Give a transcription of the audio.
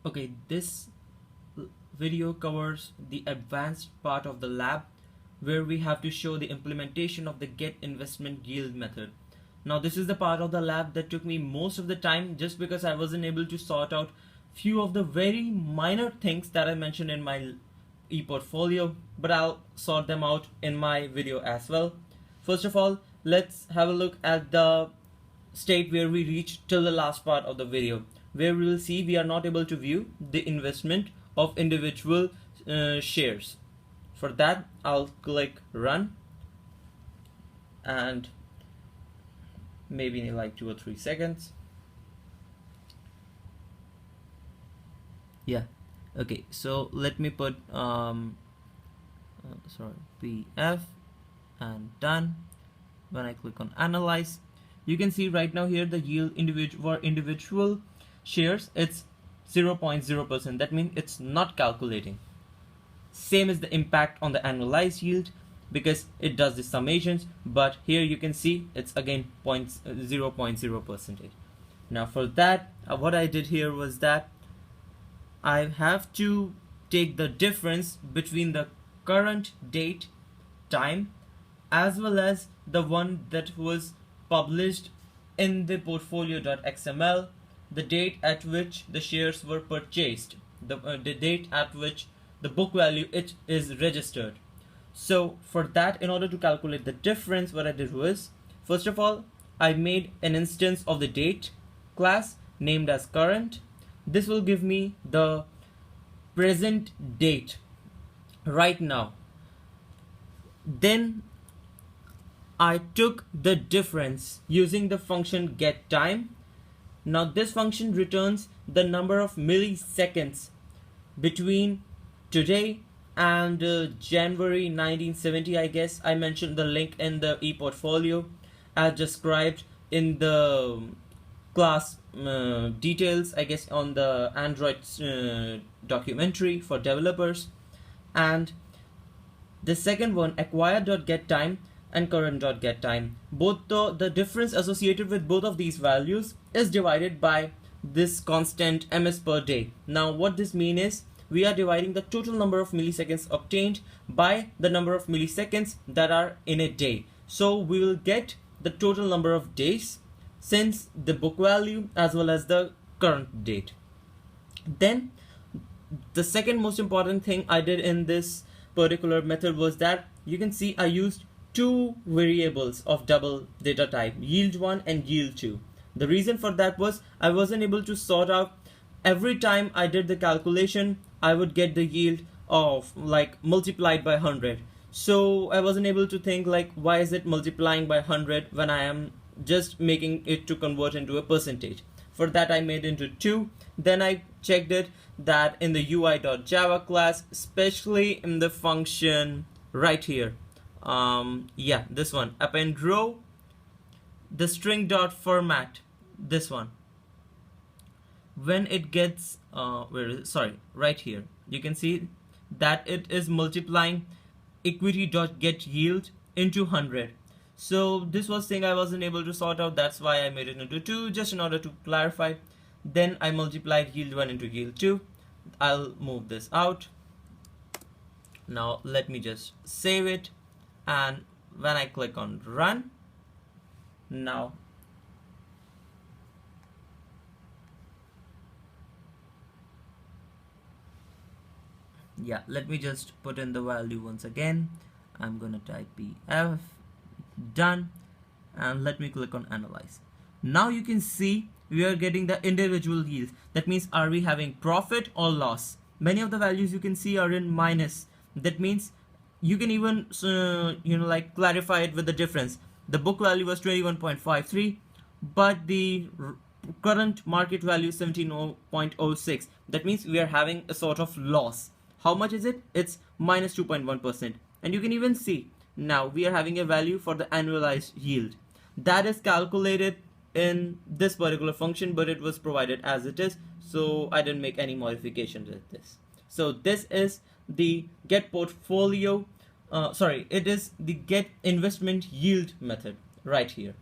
Okay, this video covers the advanced part of the lab where we have to show the implementation of the get investment yield method. Now this is the part of the lab that took me most of the time just because I wasn't able to sort out few of the very minor things that I mentioned in my e-portfolio, but I'll sort them out in my video as well. First of all, let's have a look at the state where we reached till the last part of the video, where we will see we are not able to view the investment of individual shares. For that, I'll click run and maybe in like 2 or 3 seconds. Yeah, okay, so let me put PF and done. When I click on analyze, you can see right now here the yield for individual shares, it's 0.0%. That means it's not calculating. Same as the impact on the annualized yield because it does the summations, but here you can see it's again 0.0%. Now for that, what I did here was that I have to take the difference between the current date time as well as the one that was published in the portfolio.xml, the date at which the shares were purchased, the date at which the book value is registered. So for that, in order to calculate the difference, what I did was, first of all, I made an instance of the date class named as current. This will give me the present date right now. Then I took the difference using the function getTime. Now this function returns the number of milliseconds between today and January 1970, I guess. I mentioned the link in the e-portfolio as described in the class details, I guess, on the Android documentary for developers. And the second one, acquire.getTime and current.getTime. Both the difference associated with both of these values is divided by this constant ms per day. Now what this means is we are dividing the total number of milliseconds obtained by the number of milliseconds that are in a day. So we will get the total number of days since the book value as well as the current date. Then the second most important thing I did in this particular method was that you can see I used two variables of double data type, yield1 and yield2. The reason for that was I wasn't able to sort out every time I did the calculation I would get the yield of like multiplied by 100. So I wasn't able to think like why is it multiplying by 100 when I am just making it to convert into a percentage. For that I made into 2. Then I checked it that in the UI.java class, especially in the function right here, yeah, this one, append row, the string.format, this one, when it gets right here, you can see that it is multiplying equity.getYield into 100. So this was thing I wasn't able to sort out, that's why I made it into 2 just in order to clarify. Then I multiplied yield1 into yield2. I'll move this out. Now let me just save it, and when I click on run, now yeah, let me just put in the value once again. I'm gonna type PF, done, and let me click on analyze. Now you can see we are getting the individual yields. That means are we having profit or loss? Many of the values you can see are in minus. That means you can even like clarify it with the difference. The book value was 21.53, but the current market value is 17.06. That means we are having a sort of loss. How much is it? It's minus 2.1%. And you can even see now we are having a value for the annualized yield. That is calculated in this particular function, but it was provided as it is, so I didn't make any modifications with this. So this is the get portfolio, it is the get investment yield method right here.